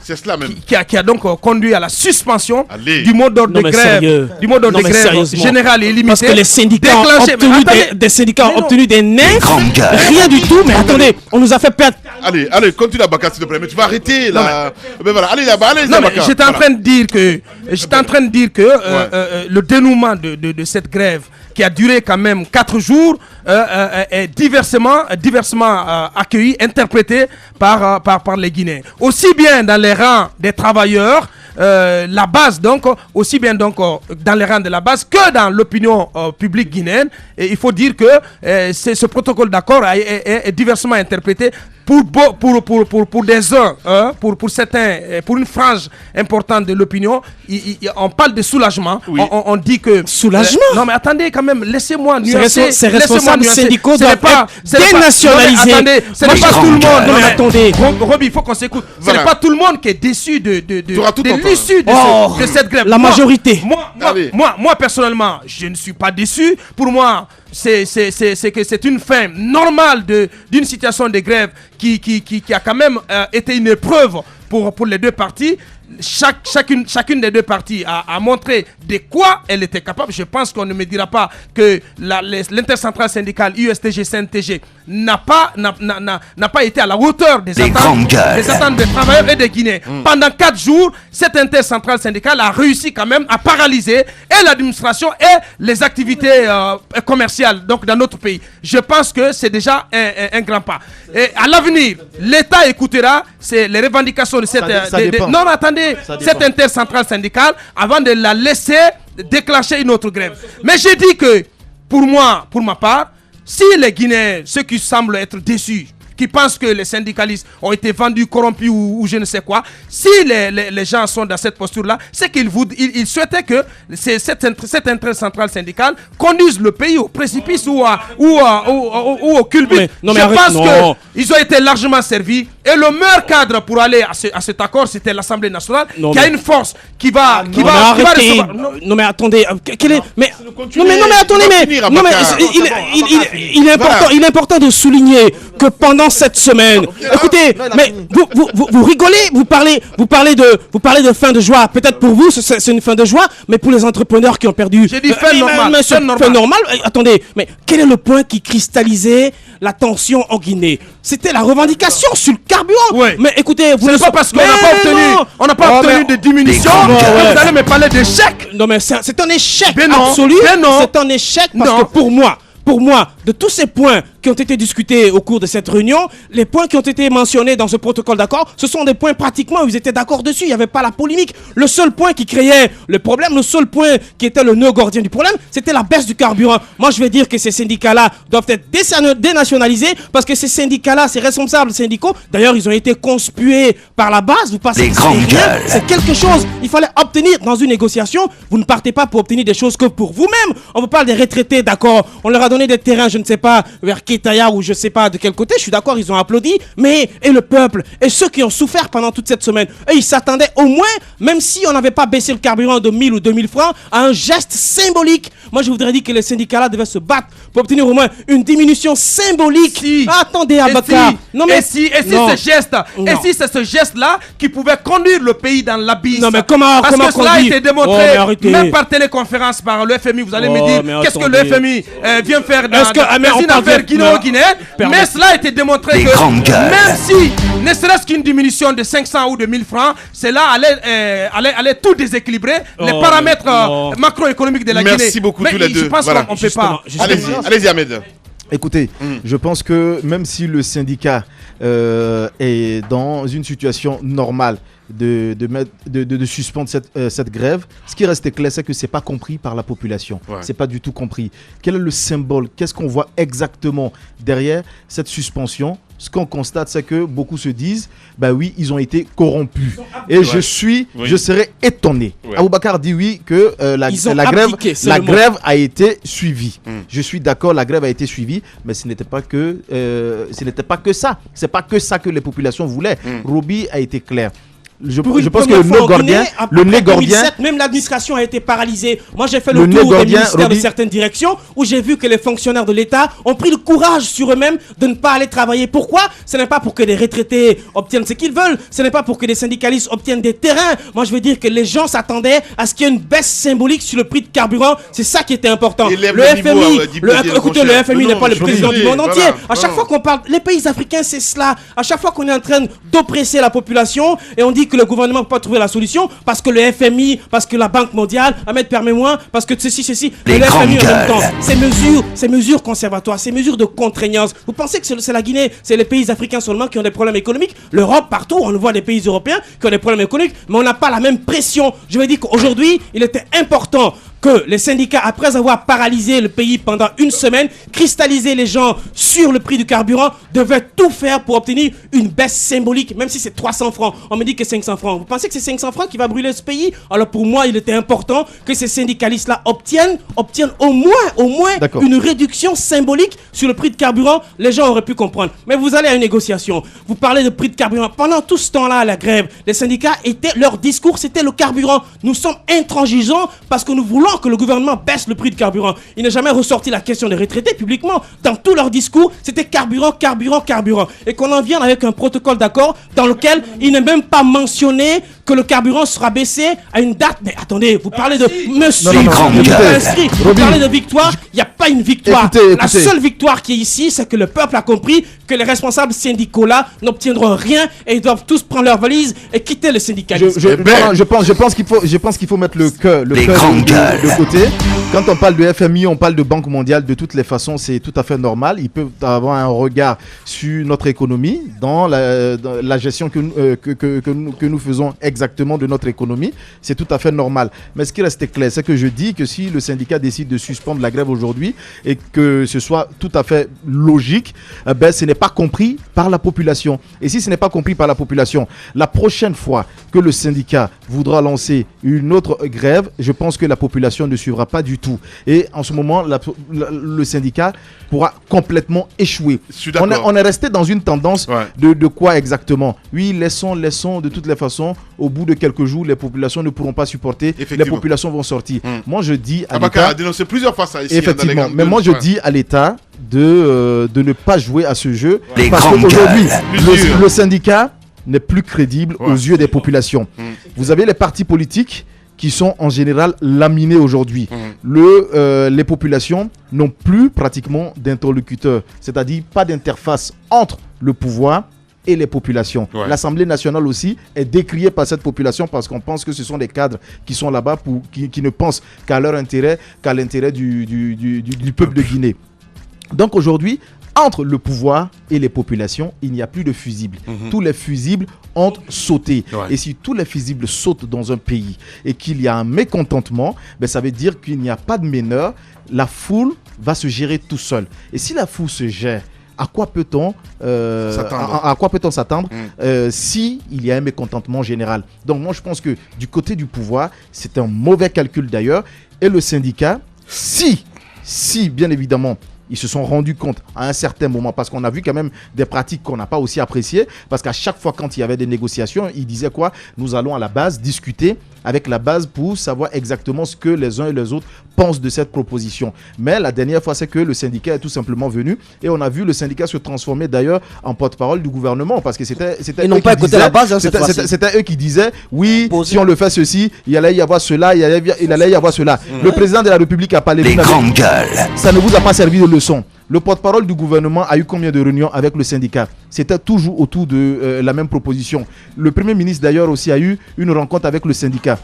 c'est cela même. Qui a donc conduit à la suspension du mot d'ordre de grève, générale et illimitée. Parce que les syndicats ont obtenu des nerfs, rien du tout. Mais attendez, on nous a fait perdre. Allez, continue Abakar, s'il te plaît. Mais tu vas arrêter là. Mais voilà, allez là-bas, allez. Non, mais j'étais en train de dire que, le dénouement de cette grève qui a duré quand même 4 jours est diversement accueilli, interprété par les Guinéens. Aussi bien dans les rangs des travailleurs, la base donc, aussi bien donc dans les rangs de la base que dans l'opinion publique guinéenne. Et il faut dire que ce protocole d'accord est diversement interprété pour des uns, pour certains, pour une frange importante de l'opinion. On parle de soulagement. On dit que soulagement. Non mais attendez quand même, laissez-moi nuancer. Ces responsables syndicaux doivent être dénationalisés. Ce n'est pas tout le monde. Non mais attendez, Roby, il faut qu'on s'écoute. Ce n'est pas tout le monde qui est déçu de l'issue de cette grève. La majorité. Moi personnellement, je ne suis pas déçu. Pour moi, c'est que c'est une fin normale d'une situation de grève qui a quand même été une épreuve pour les deux parties. Chacune des deux parties a montré de quoi elle était capable. Je pense qu'on ne me dira pas que l'intercentrale syndicale USTG-CNTG n'a pas été à la hauteur des attentes des travailleurs et des Guinéens. Pendant 4 jours, cette intercentrale syndicale a réussi quand même à paralyser et l'administration et les activités commerciales donc dans notre pays. Je pense que c'est déjà un grand pas. Et à l'avenir, l'État écoutera les revendications de cette... cette intercentrale syndicale avant de la laisser déclencher une autre grève. Mais j'ai dit que, pour ma part, si les Guinéens, ceux qui semblent être déçus, qui pensent que les syndicalistes ont été vendus, corrompus ou je ne sais quoi, si les gens sont dans cette posture-là, c'est qu'ils souhaitaient que cette intercentrale syndicale conduise le pays au précipice ou au culbut. Je pense qu'ils ont été largement servis. Et le meilleur cadre pour aller à cet accord, c'était l'Assemblée nationale, qui a une force qui va recevoir. Non mais attendez, il est important de souligner que pendant cette semaine, écoutez, mais vous rigolez, vous parlez de fin de joie. Peut-être pour vous c'est une fin de joie, mais pour les entrepreneurs qui ont perdu. J'ai dit fin normale. Attendez, mais quel est le point qui cristallisait la tension en Guinée? C'était la revendication sur le carburant. Ouais. Mais écoutez, vous ne pas parce qu'on n'a pas obtenu de diminution. Vous allez me parler d'échec. Non mais c'est un échec absolu. C'est un échec parce que pour moi, de tous ces points qui ont été discutés au cours de cette réunion, les points qui ont été mentionnés dans ce protocole d'accord, ce sont des points pratiquement où ils étaient d'accord dessus, il n'y avait pas la polémique. Le seul point qui créait le problème, le seul point qui était le nœud gordien du problème, c'était la baisse du carburant. Moi, je vais dire que ces syndicats-là doivent être dénationalisés parce que ces syndicats-là, ces responsables syndicaux, d'ailleurs, ils ont été conspués par la base. Vous passez c'est quelque chose. Il fallait obtenir dans une négociation. Vous ne partez pas pour obtenir des choses que pour vous-même. On vous parle des retraités, d'accord. On leur a donné des terrains, je ne sais pas vers qui Ketaya ou je sais pas de quel côté, je suis d'accord, ils ont applaudi, mais et le peuple, et ceux qui ont souffert pendant toute cette semaine, eux, ils s'attendaient au moins, même si on n'avait pas baissé le carburant de 1000 ou 2000 francs, à un geste symbolique. Moi, je voudrais dire que les syndicats-là devaient se battre pour obtenir au moins une diminution symbolique. Si. Attendez, Abaka. Et si c'est ce geste-là qui pouvait conduire le pays dans l'abysse. Non, mais comment Parce que cela a été démontré, même par téléconférence, par le FMI. Vous allez me dire, qu'est-ce que le FMI vient faire dans une affaire guinéo-guinéenne. Mais cela a été démontré que même si, ne serait-ce qu'une diminution de 500 ou de 1000 francs, cela allait tout déséquilibrer, les paramètres macroéconomiques de la Guinée. Merci beaucoup tous les deux. Je pense qu'on ne peut pas. Allez-y, Ahmed. Écoutez, je pense que même si le syndicat est dans une situation normale de suspendre cette grève, ce qui reste clair, c'est que c'est pas compris par la population. Ouais. C'est pas du tout compris. Quel est le symbole? Qu'est-ce qu'on voit exactement derrière cette suspension? Ce qu'on constate, c'est que beaucoup se disent, bah oui, ils ont été corrompus. Et je serais étonné. Ouais. Aboubakar dit oui que la grève a été suivie. Je suis d'accord, la grève a été suivie, mais ce n'était pas que ça. C'est pas que ça que les populations voulaient. Roby a été clair. Je pense que le nez gordien, même l'administration a été paralysée. Moi, j'ai fait le tour des ministères de certaines directions où j'ai vu que les fonctionnaires de l'État ont pris le courage sur eux-mêmes de ne pas aller travailler. Pourquoi? Ce n'est pas pour que les retraités obtiennent ce qu'ils veulent. Ce n'est pas pour que les syndicalistes obtiennent des terrains. Moi, je veux dire que les gens s'attendaient à ce qu'il y ait une baisse symbolique sur le prix de carburant. C'est ça qui était important. Écoutez, le FMI n'est pas le président du monde entier. À chaque fois qu'on parle, les pays africains, c'est cela. À chaque fois qu'on est en train d'oppresser la population et on dit que le gouvernement ne peut pas trouver la solution parce que le FMI, parce que la Banque mondiale, Ahmed, permets-moi, parce que ceci, le FMI en même temps. Ces mesures conservatoires, ces mesures de contraignance, vous pensez que c'est la Guinée, c'est les pays africains seulement qui ont des problèmes économiques? L'Europe, partout, on voit des pays européens qui ont des problèmes économiques, mais on n'a pas la même pression. Je veux dire qu'aujourd'hui, il était important que les syndicats, après avoir paralysé le pays pendant une semaine, cristallisé les gens sur le prix du carburant, devaient tout faire pour obtenir une baisse symbolique, même si c'est 300 francs. On me dit que 500 francs. Vous pensez que c'est 500 francs qui va brûler ce pays? Alors pour moi, il était important que ces syndicalistes-là obtiennent au moins une réduction symbolique sur le prix de carburant. Les gens auraient pu comprendre. Mais vous allez à une négociation, vous parlez de prix de carburant. Pendant tout ce temps-là, à la grève, les syndicats leur discours, c'était le carburant. Nous sommes intransigeants parce que nous voulons que le gouvernement baisse le prix de carburant. Il n'a jamais ressorti la question des retraités publiquement. Dans tous leurs discours, c'était carburant. Et qu'on en vienne avec un protocole d'accord dans lequel il n'est même pas mentionné que le carburant sera baissé à une date. Mais attendez, vous parlez de monsieur, vous parlez de victoire, il n'y a pas une victoire. La seule victoire qui est ici, c'est que le peuple a compris que les responsables syndicaux là n'obtiendront rien et ils doivent tous prendre leur valise et quitter le syndicalisme. Je pense qu'il faut mettre le cœur de côté. Quand on parle de FMI, on parle de Banque mondiale. De toutes les façons, c'est tout à fait normal. Ils peuvent avoir un regard sur notre économie dans la gestion que nous faisons exactement de notre économie. C'est tout à fait normal. Mais ce qui reste clair, c'est que je dis que si le syndicat décide de suspendre la grève aujourd'hui et que ce soit tout à fait logique, ce n'est pas compris par la population. Et si ce n'est pas compris par la population, la prochaine fois que le syndicat voudra lancer une autre grève, je pense que la population ne suivra pas du tout. Et en ce moment, le syndicat pourra complètement échouer. On est resté dans une tendance de quoi exactement? Oui, laissons de toutes les façons. Au bout de quelques jours, les populations ne pourront pas supporter. Les populations vont sortir. Moi, je dis à l'État... a dénoncé plusieurs fois ça ici. Effectivement. Mais moi, je dis à l'État de ne pas jouer à ce jeu. Parce qu'aujourd'hui, le syndicat n'est plus crédible aux yeux des populations. Vous avez les partis politiques qui sont en général laminés aujourd'hui. Les populations n'ont plus pratiquement d'interlocuteurs, c'est-à-dire pas d'interface entre le pouvoir et les populations. L'Assemblée nationale aussi est décriée par cette population parce qu'on pense que ce sont des cadres qui sont là-bas qui ne pensent qu'à leur intérêt, qu'à l'intérêt du peuple de Guinée. Donc aujourd'hui, entre le pouvoir et les populations, il n'y a plus de fusibles. Tous les fusibles ont sauté. Et si tous les fusibles sautent dans un pays et qu'il y a un mécontentement, ça veut dire qu'il n'y a pas de meneur. La foule va se gérer tout seul. Et si la foule se gère, à quoi peut-on s'attendre si il y a un mécontentement général? Donc moi je pense que du côté du pouvoir, c'est un mauvais calcul d'ailleurs. Et le syndicat, si bien évidemment ils se sont rendus compte à un certain moment, parce qu'on a vu quand même des pratiques qu'on n'a pas aussi appréciées, parce qu'à chaque fois quand il y avait des négociations, ils disaient quoi? Nous allons à la base discuter avec la base pour savoir exactement ce que les uns et les autres pensent de cette proposition. Mais la dernière fois, c'est que le syndicat est tout simplement venu et on a vu le syndicat se transformer d'ailleurs en porte-parole du gouvernement, parce que c'était ils n'ont pas écouté la base, hein, c'était eux qui disaient oui, si on le fait ceci, il allait y avoir cela, il allait y avoir cela. Le président de la République a parlé. Les grandes gueules. Ça ne vous a pas servi de leçon. Le porte-parole du gouvernement a eu combien de réunions avec le syndicat? C'était toujours autour de la même proposition. Le Premier ministre d'ailleurs aussi a eu une rencontre avec le syndicat.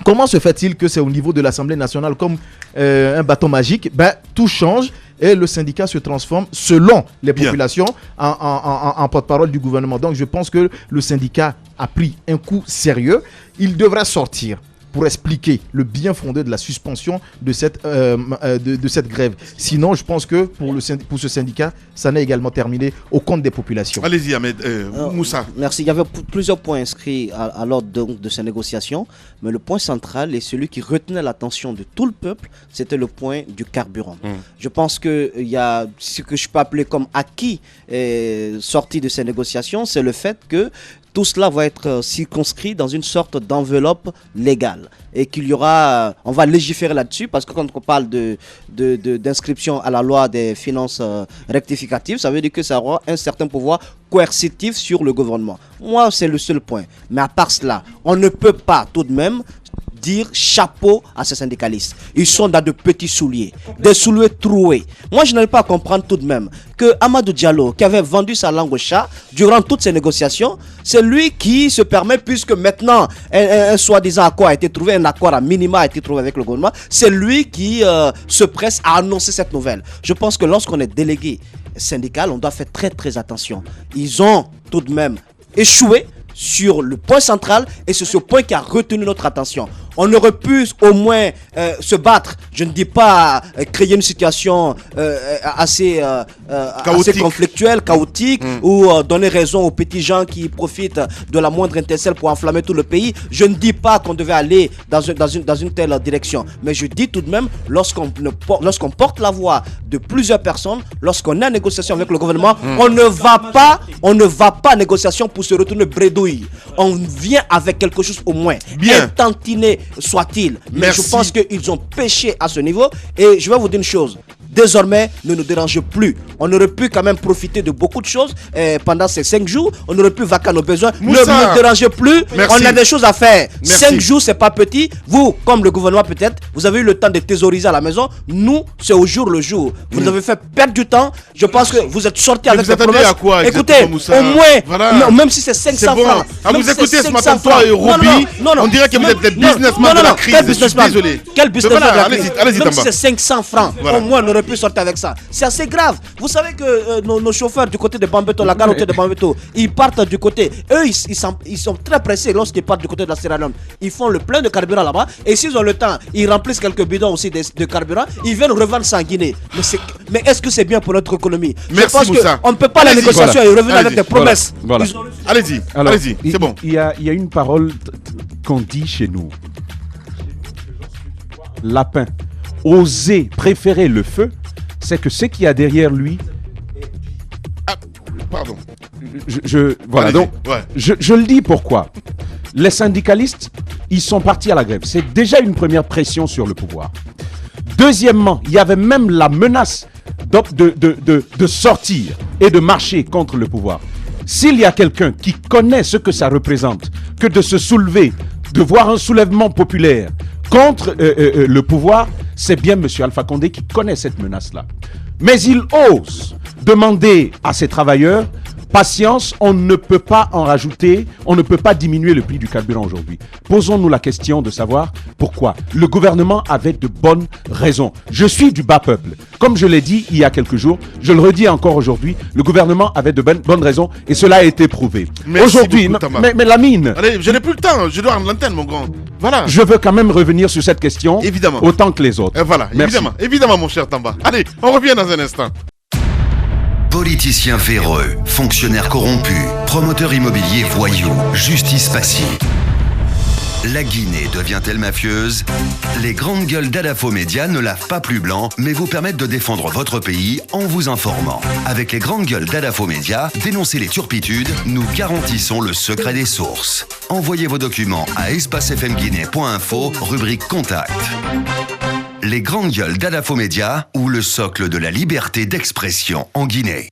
Comment se fait-il que c'est au niveau de l'Assemblée nationale comme un bâton magique? Tout change et le syndicat se transforme selon les populations en porte-parole du gouvernement. Donc je pense que le syndicat a pris un coup sérieux. Il devrait sortir pour expliquer le bien fondé de la suspension de cette grève. Sinon, je pense que pour ce syndicat, ça n'est également terminé au compte des populations. Allez-y, Ahmed. Moussa. Merci. Il y avait plusieurs points inscrits à l'ordre de ces négociations, mais le point central et celui qui retenait l'attention de tout le peuple, c'était le point du carburant. Je pense qu'il y a ce que je peux appeler comme acquis sorti de ces négociations, c'est le fait que tout cela va être circonscrit dans une sorte d'enveloppe légale et qu'il y aura, on va légiférer là-dessus, parce que quand on parle d'inscription à la loi des finances rectificatives, ça veut dire que ça aura un certain pouvoir coercitif sur le gouvernement. Moi, c'est le seul point. Mais à part cela, on ne peut pas tout de même dire chapeau à ces syndicalistes. Ils sont dans de petits souliers, des souliers troués. Moi, je n'arrive pas à comprendre tout de même que Amadou Diallo, qui avait vendu sa langue au chat durant toutes ces négociations, c'est lui qui se permet, puisque maintenant un soi-disant accord a été trouvé, un accord à minima a été trouvé avec le gouvernement, c'est lui qui se presse à annoncer cette nouvelle. Je pense que lorsqu'on est délégué syndical, on doit faire très très attention. Ils ont tout de même échoué sur le point central et c'est ce point qui a retenu notre attention. On aurait pu au moins se battre, je ne dis pas créer une situation assez conflictuelle, chaotique, ou donner raison aux petits gens qui profitent de la moindre étincelle pour enflammer tout le pays. Je ne dis pas qu'on devait aller dans une telle direction, mais je dis tout de même, lorsqu'on porte la voix de plusieurs personnes, lorsqu'on est en négociation avec le gouvernement, on ne va pas en négociation pour se retourner bredouille. On vient avec quelque chose au moins. Bien. Tantiné soit-il. Mais Merci. je pense qu'ils ont péché à ce niveau. Et je vais vous dire une chose. Désormais, ne nous dérangez plus. On aurait pu quand même profiter de beaucoup de choses pendant ces 5 jours. On aurait pu vaquer à nos besoins. Moussa. Ne nous dérangez plus. Merci. On a des choses à faire. Merci. 5 jours, c'est pas petit. Vous, comme le gouvernement peut-être, vous avez eu le temps de thésauriser à la maison. Nous, c'est au jour le jour. Vous nous avez fait perdre du temps. Je pense que vous êtes sortis avec vous des attendez promesses. à quoi, Écoutez, exactement, Moussa? au moins, Voilà. non, même si c'est 500 bon. francs. À même vous si écouter c'est ce matin, 500 toi et francs. Roby, Non, on dirait que vous êtes des businessmen de la crise. Quel Je suis businessman? désolé. Quel businessman Mais voilà, de la crise? allez-y, Même si Tamba. c'est 500 francs, Voilà. au moins on aurait pu sortir avec ça. C'est assez grave. Vous savez que nos chauffeurs du côté de Bambeto, la gare de Bambeto, ils partent du côté. Eux, ils sont très pressés lorsqu'ils partent du côté de la Sierra Leone. Ils font le plein de carburant là-bas. Et s'ils ont le temps, ils remplissent quelques bidons aussi de carburant. Ils viennent revendre ça en Guinée. Mais est-ce que c'est bien pour notre économie? Merci, Je pense Moussa. qu'on ne peut pas la Allez-y. négociation Voilà. et revenir Allez-y. avec des promesses. Voilà. Ils ont- Allez-y, Alors, allez-y, c'est bon. Il y a une parole qu'on dit chez nous. Lapin. Oser préférer le feu, c'est que ce qu'il y a derrière lui, Pardon. voilà, Allez-y. donc, Ouais. je le dis pourquoi. Les syndicalistes, ils sont partis à la grève. C'est déjà une première pression sur le pouvoir. Deuxièmement, il y avait même la menace de sortir et de marcher contre le pouvoir. S'il y a quelqu'un qui connaît ce que ça représente, que de se soulever, de voir un soulèvement populaire contre le pouvoir, c'est bien M. Alpha Condé qui connaît cette menace-là. Mais il ose demander à ses travailleurs, patience, on ne peut pas en rajouter, on ne peut pas diminuer le prix du carburant aujourd'hui. Posons-nous la question de savoir pourquoi. Le gouvernement avait de bonnes raisons. Je suis du bas peuple. Comme je l'ai dit il y a quelques jours, je le redis encore aujourd'hui, le gouvernement avait de bonnes raisons et cela a été prouvé. Merci Aujourd'hui, beaucoup, Tamba. mais Lamine, Allez, je n'ai plus le temps, je dois rendre l'antenne, mon grand. Voilà. je veux quand même revenir sur cette question Évidemment. autant que les autres. Voilà, Merci. évidemment, mon cher Tamba. Allez, on revient dans un instant. Politiciens véreux, fonctionnaires corrompus, promoteurs immobiliers voyous, justice passive. La Guinée devient-elle mafieuse? Les grandes gueules d'Adafo Média ne lavent pas plus blanc, mais vous permettent de défendre votre pays en vous informant. Avec les grandes gueules d'Adafo Média, dénoncez les turpitudes, nous garantissons le secret des sources. Envoyez vos documents à espacefmguinée.info, rubrique Contact. Les grandes gueules d'Adafo Média ou le socle de la liberté d'expression en Guinée.